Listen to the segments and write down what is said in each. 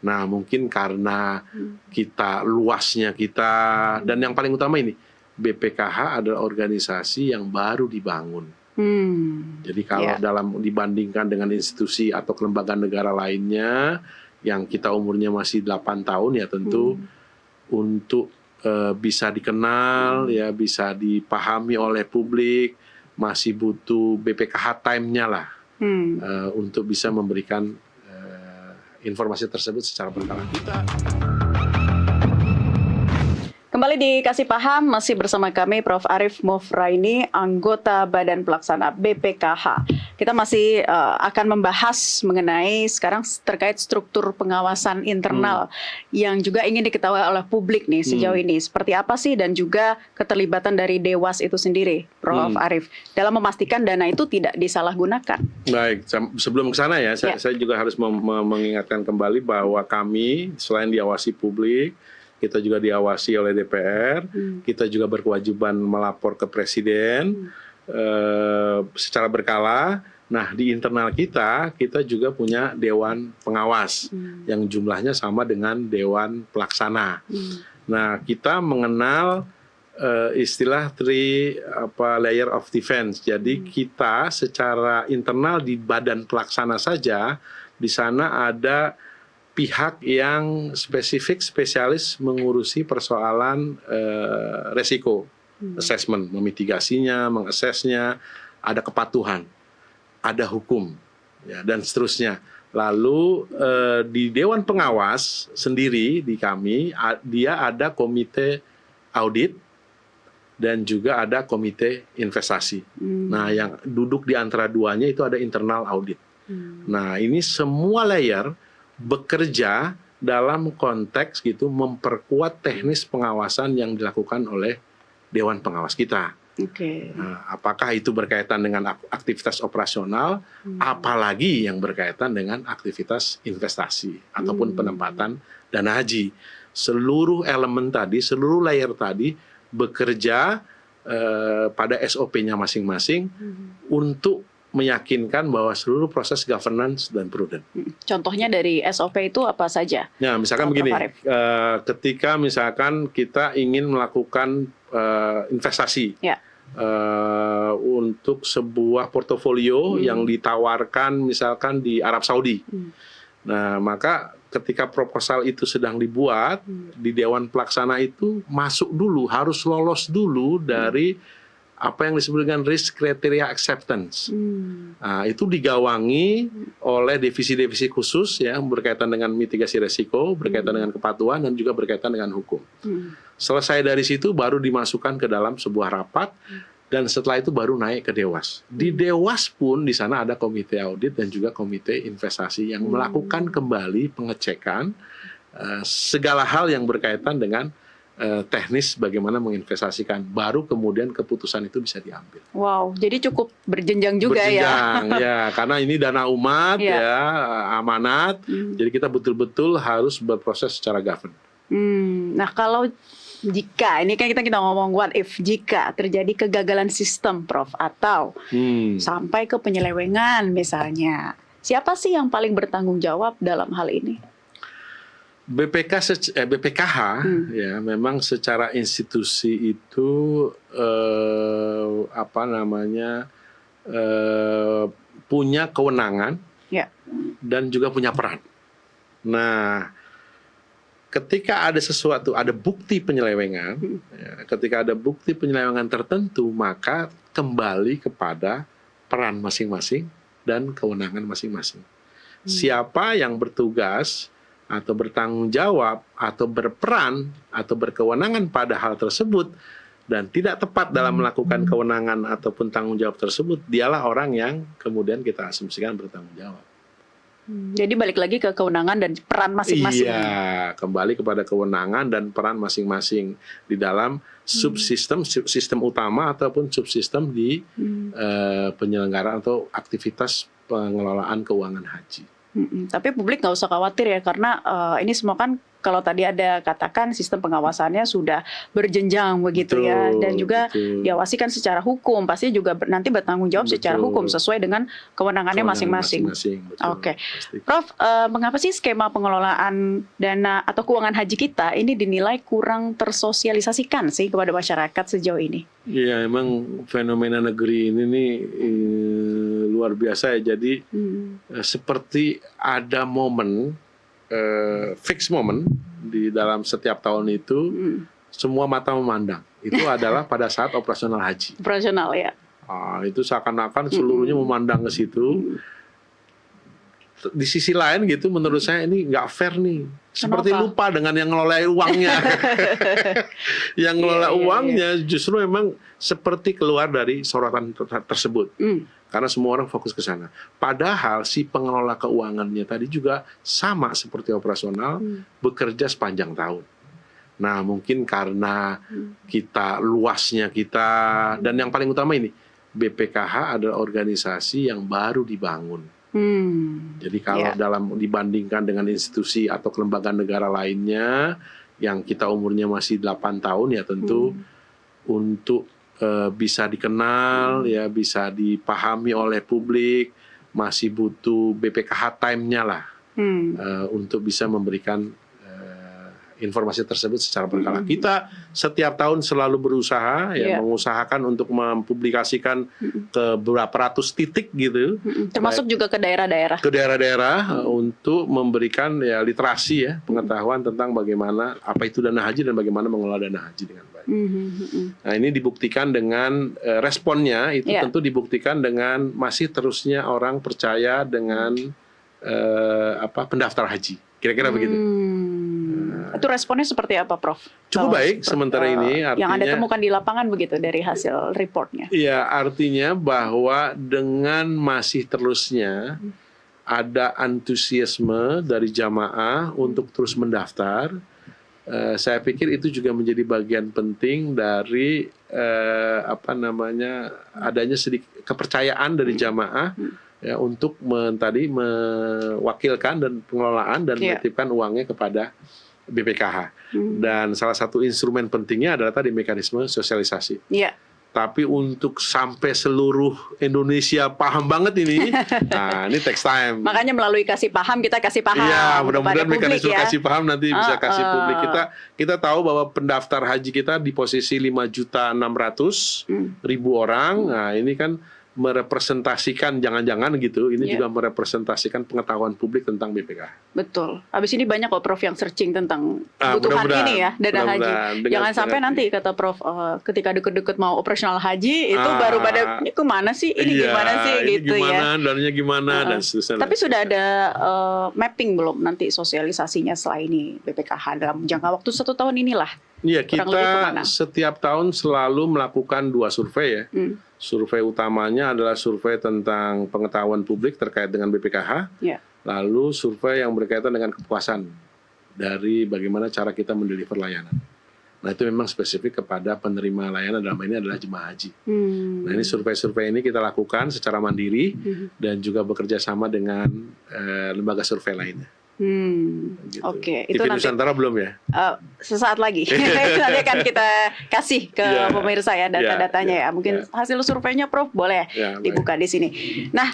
Nah, mungkin karena luasnya kita, dan yang paling utama ini, BPKH adalah organisasi yang baru dibangun. Jadi kalau dibandingkan dengan institusi atau kelembagaan negara lainnya yang kita umurnya masih 8 tahun, ya tentu untuk bisa dikenal, ya bisa dipahami oleh publik, masih butuh BPKH time-nya lah untuk bisa memberikan informasi tersebut secara berkala. Kembali dikasih paham, masih bersama kami Prof. Arief Mufraini, anggota Badan Pelaksana BPKH. Kita masih akan membahas mengenai sekarang terkait struktur pengawasan internal yang juga ingin diketahui oleh publik nih sejauh ini. Seperti apa sih, dan juga keterlibatan dari Dewas itu sendiri, Prof. Arief, dalam memastikan dana itu tidak disalahgunakan. Baik, sebelum ke sana ya, saya juga harus mengingatkan kembali bahwa kami selain diawasi publik, kita juga diawasi oleh DPR, kita juga berkewajiban melapor ke Presiden secara berkala. Nah, di internal kita juga punya Dewan Pengawas yang jumlahnya sama dengan Dewan Pelaksana. Nah, kita mengenal istilah layer of defense. Jadi kita secara internal di Badan Pelaksana saja, di sana ada pihak yang spesialis mengurusi persoalan resiko, assessment, memitigasinya, mengassesnya, ada kepatuhan, ada hukum, ya, dan seterusnya. Lalu di Dewan Pengawas sendiri di kami, dia ada komite audit dan juga ada komite investasi. Nah, yang duduk di antara duanya itu ada internal audit. Nah, ini semua layer bekerja dalam konteks gitu memperkuat teknis pengawasan yang dilakukan oleh Dewan Pengawas kita. Nah, apakah itu berkaitan dengan aktivitas operasional, apalagi yang berkaitan dengan aktivitas investasi ataupun penempatan dana haji. Seluruh elemen tadi, seluruh layer tadi bekerja pada SOP-nya masing-masing untuk meyakinkan bahwa seluruh proses governance dan prudent. Contohnya dari SOP itu apa saja? Ya, misalkan begini, ketika misalkan kita ingin melakukan investasi untuk sebuah portofolio yang ditawarkan misalkan di Arab Saudi. Nah, maka ketika proposal itu sedang dibuat, di Dewan Pelaksana itu masuk dulu, harus lolos dulu dari apa yang disebut dengan risk criteria acceptance. Nah, itu digawangi oleh divisi-divisi khusus yang berkaitan dengan mitigasi resiko, berkaitan dengan kepatuhan, dan juga berkaitan dengan hukum. Selesai dari situ baru dimasukkan ke dalam sebuah rapat, dan setelah itu baru naik ke Dewas. Di Dewas pun di sana ada komite audit dan juga komite investasi yang melakukan kembali pengecekan segala hal yang berkaitan dengan teknis bagaimana menginvestasikan, baru kemudian keputusan itu bisa diambil. Wow, jadi cukup berjenjang juga ya, karena ini dana umat, amanat, jadi kita betul-betul harus berproses secara govern. Nah, kalau jika, ini kan kita ngomong what if, jika terjadi kegagalan sistem, Prof, atau sampai ke penyelewengan misalnya, siapa sih yang paling bertanggung jawab dalam hal ini? BPKH ya memang secara institusi itu punya kewenangan dan juga punya peran. Nah, ketika ada sesuatu, ada bukti penyelewengan, ketika ada bukti penyelewengan tertentu, maka kembali kepada peran masing-masing dan kewenangan masing-masing. Siapa yang bertugas atau bertanggung jawab atau berperan atau berkewenangan pada hal tersebut dan tidak tepat dalam melakukan kewenangan ataupun tanggung jawab tersebut, dialah orang yang kemudian kita asumsikan bertanggung jawab. Jadi balik lagi ke kewenangan dan peran masing-masing. Iya, kembali kepada kewenangan dan peran masing-masing di dalam sistem utama ataupun subsistem di penyelenggaraan atau aktivitas pengelolaan keuangan haji. Tapi publik nggak usah khawatir ya, karena ini semua kan kalau tadi ada katakan sistem pengawasannya sudah berjenjang begitu ya, dan juga diawasi kan secara hukum, pasti juga nanti bertanggung jawab secara hukum sesuai dengan kewenangannya masing-masing. Oke, Prof, mengapa sih skema pengelolaan dana atau keuangan haji kita ini dinilai kurang tersosialisasikan sih kepada masyarakat sejauh ini? Iya, emang fenomena negeri ini nih luar biasa ya. Jadi seperti ada momen, fix momen di dalam setiap tahun itu, semua mata memandang. Itu adalah pada saat operasional haji. Operasional ya. Itu seakan-akan seluruhnya memandang ke situ. Di sisi lain gitu, menurut saya ini nggak fair nih. Seperti lupa dengan yang ngelola uangnya. Yang ngelola uangnya justru memang seperti keluar dari sorotan tersebut. Karena semua orang fokus ke sana. Padahal si pengelola keuangannya tadi juga sama seperti operasional, bekerja sepanjang tahun. Nah, mungkin karena kita luasnya kita, dan yang paling utama ini, BPKH adalah organisasi yang baru dibangun. Jadi kalau dibandingkan dengan institusi atau kelembagaan negara lainnya yang kita umurnya masih 8 tahun ya tentu untuk bisa dikenal ya, bisa dipahami oleh publik, masih butuh BPKH time-nya lah untuk bisa memberikan informasi tersebut secara berkala. Kita setiap tahun selalu berusaha mengusahakan untuk mempublikasikan ke berapa ratus titik gitu. Termasuk juga ke daerah-daerah. Ke daerah-daerah untuk memberikan ya literasi ya, pengetahuan tentang bagaimana apa itu dana haji dan bagaimana mengelola dana haji dengan baik. Nah, ini dibuktikan dengan responnya itu tentu dibuktikan dengan masih terusnya orang percaya dengan pendaftar haji. Kira-kira begitu. Itu responnya seperti apa, Prof? Cukup baik sementara ini. Artinya, yang Anda temukan di lapangan begitu dari hasil reportnya? Iya, artinya bahwa dengan masih terusnya ada antusiasme dari jamaah untuk terus mendaftar. Saya pikir itu juga menjadi bagian penting dari adanya sedikit kepercayaan dari jamaah ya, untuk mewakilkan dan pengelolaan dan menitipkan uangnya kepada BPKH. Dan salah satu instrumen pentingnya adalah tadi mekanisme sosialisasi. Tapi untuk sampai seluruh Indonesia paham banget ini, nah ini takes time. Makanya melalui kasih paham, kita kasih paham. Iya, mudah-mudahan mekanisme kasih paham nanti bisa kasih publik. Kita tahu bahwa pendaftar haji kita di posisi 5.600.000 orang. Nah ini kan merepresentasikan, jangan-jangan gitu, ini juga merepresentasikan pengetahuan publik tentang BPKH. Betul. Habis ini banyak kok Prof yang searching tentang kebutuhan ini ya, dana haji. Jangan sampai nanti kata Prof, ketika deket-deket mau operasional haji, itu baru pada, ini kemana sih, ini gimana sih, gitu gimana, ya. Dananya gimana, dan seterusnya. Tapi sudah ada mapping belum nanti sosialisasinya setelah ini BPKH dalam jangka waktu 1 tahun inilah? Iya, kita setiap tahun selalu melakukan 2 survei ya. Survei utamanya adalah survei tentang pengetahuan publik terkait dengan BPKH. Lalu survei yang berkaitan dengan kepuasan dari bagaimana cara kita mendeliver layanan. Nah itu memang spesifik kepada penerima layanan, dalam ini adalah jemaah haji. Nah ini survei-survei ini kita lakukan secara mandiri dan juga bekerja sama dengan lembaga survei lainnya. Gitu. Oke, itu TV nanti Nusantara belum ya? Sesaat lagi. Nanti akan kita kasih ke pemirsa ya data-datanya ya. Mungkin hasil surveinya Prof boleh dibuka di sini. Nah,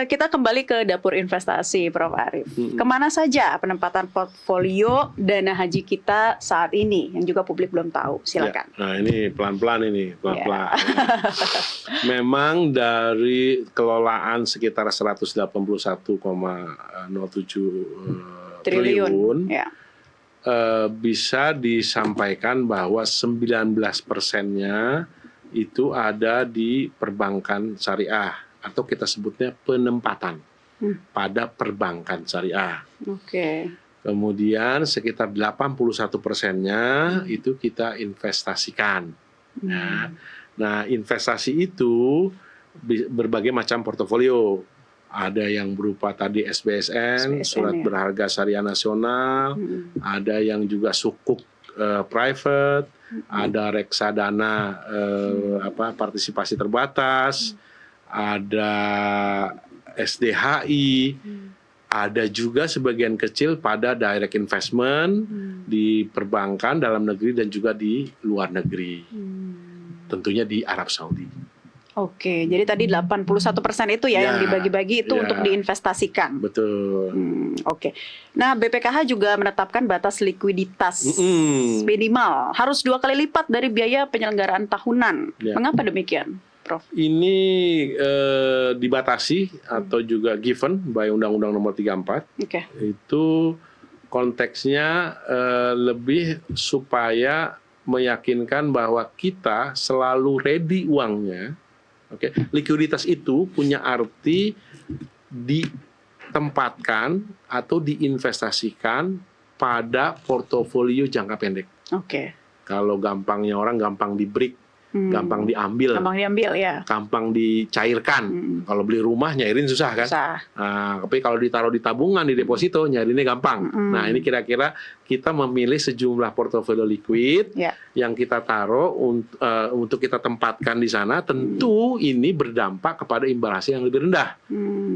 kita kembali ke dapur investasi Prof Arief. Kemana saja penempatan portfolio dana haji kita saat ini yang juga publik belum tahu? Silakan. Nah, ini pelan-pelan ini, pelan-pelan. Memang dari kelolaan sekitar 181,07 triliun bisa disampaikan bahwa 19%-nya itu ada di perbankan syariah atau kita sebutnya penempatan pada perbankan syariah. Kemudian sekitar 81%-nya itu kita investasikan. Nah, investasi itu berbagai macam portofolio. Ada yang berupa tadi SBSN, surat berharga syariah nasional, ada yang juga sukuk private, ada reksadana partisipasi terbatas, ada SDHI, Ada juga sebagian kecil pada direct investment di perbankan dalam negeri dan juga di luar negeri. Tentunya di Arab Saudi. Oke, jadi tadi 81% itu ya, Ya, yang dibagi-bagi itu ya. untuk diinvestasikan. Betul. Oke. Nah, BPKH juga menetapkan batas likuiditas minimal harus 2 kali lipat dari biaya penyelenggaraan tahunan. Ya. Mengapa demikian, Prof? Ini dibatasi atau juga given by Undang-Undang Nomor 34. Oke. Itu konteksnya lebih supaya meyakinkan bahwa kita selalu ready uangnya. Oke, likuiditas itu punya arti ditempatkan atau diinvestasikan pada portofolio jangka pendek. Oke. Kalau gampangnya orang gampang di break, gampang diambil, Gampang diambil ya. gampang dicairkan. Kalau beli rumah nyairin susah kan? Susah. Nah, tapi kalau ditaruh di tabungan, di deposito, nyairinnya gampang. Nah, ini kira-kira kita memilih sejumlah portofolio liquid Ya. yang kita taruh untuk kita tempatkan di sana. Tentu ini berdampak kepada imbal hasil yang lebih rendah.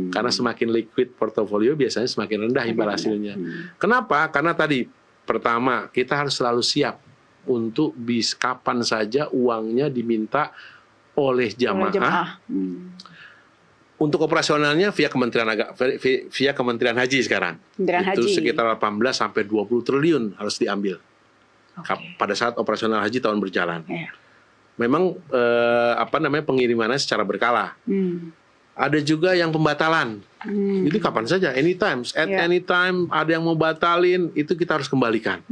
Karena semakin liquid portofolio biasanya semakin rendah imbal hasilnya. Kenapa? Karena tadi pertama kita harus selalu siap untuk kapan saja uangnya diminta oleh jamaah. Untuk operasionalnya via Kementerian Haji sekarang. Kementerian Itu Haji. sekitar 18 sampai 20 triliun harus diambil pada saat operasional haji tahun berjalan. Ya. Memang pengirimannya secara berkala. Ada juga yang pembatalan. Itu kapan saja, anytime. At anytime ada yang mau batalin, itu kita harus kembalikan.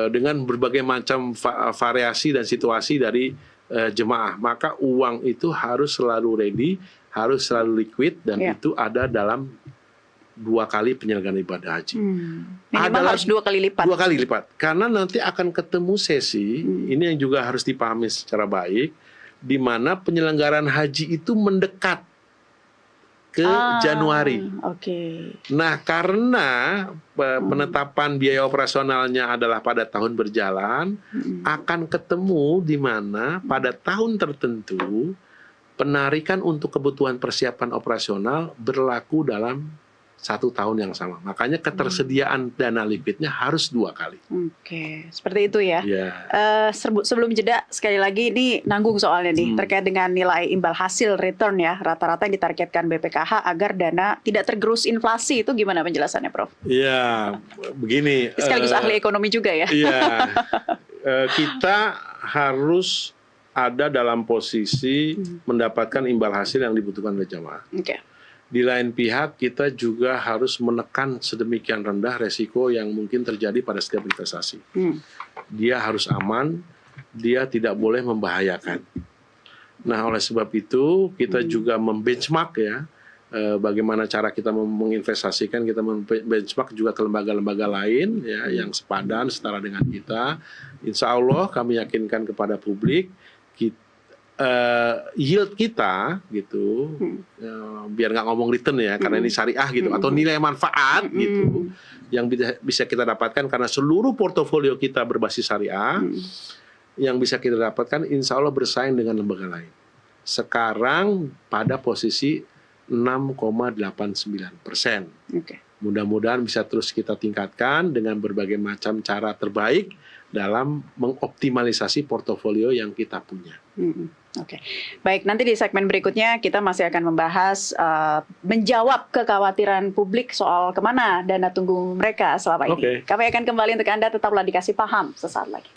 Dengan berbagai macam variasi dan situasi dari jemaah. Maka uang itu harus selalu ready, harus selalu liquid, dan itu ada dalam 2 kali penyelenggaraan ibadah haji. Minimal harus 2 kali lipat. 2 kali lipat. Karena nanti akan ketemu sesi, ini yang juga harus dipahami secara baik, di mana penyelenggaraan haji itu mendekat ke Januari. Oke. Nah, karena penetapan biaya operasionalnya adalah pada tahun berjalan, akan ketemu di mana pada tahun tertentu penarikan untuk kebutuhan persiapan operasional berlaku dalam 1 tahun yang sama. Makanya ketersediaan dana liquidnya harus 2 kali. Oke, seperti itu ya. Ya. Sebelum jeda, sekali lagi ini nanggung soalnya nih terkait dengan nilai imbal hasil return ya, rata-rata yang ditargetkan BPKH agar dana tidak tergerus inflasi, itu gimana penjelasannya, Prof? Iya, begini. Sekaligus ahli ekonomi juga ya. Iya, kita harus ada dalam posisi mendapatkan imbal hasil yang dibutuhkan oleh jamaah. Oke. Di lain pihak, kita juga harus menekan sedemikian rendah resiko yang mungkin terjadi pada setiap investasi. Dia harus aman, dia tidak boleh membahayakan. Nah, oleh sebab itu, kita juga membenchmark ya, bagaimana cara kita menginvestasikan, kita membenchmark juga ke lembaga-lembaga lain ya, yang sepadan, setara dengan kita. Insya Allah kami yakinkan kepada publik, yield kita gitu, biar nggak ngomong return ya, karena ini syariah gitu, atau nilai manfaat gitu, yang bisa kita dapatkan karena seluruh portofolio kita berbasis syariah, yang bisa kita dapatkan insya Allah bersaing dengan lembaga lain. Sekarang pada posisi 6,89%. Mudah-mudahan bisa terus kita tingkatkan dengan berbagai macam cara terbaik dalam mengoptimalisasi portofolio yang kita punya. Oke, baik, nanti di segmen berikutnya kita masih akan membahas menjawab kekhawatiran publik soal kemana dana tunggu mereka selama ini. Kami akan kembali untuk Anda, tetaplah dikasih paham sesaat lagi.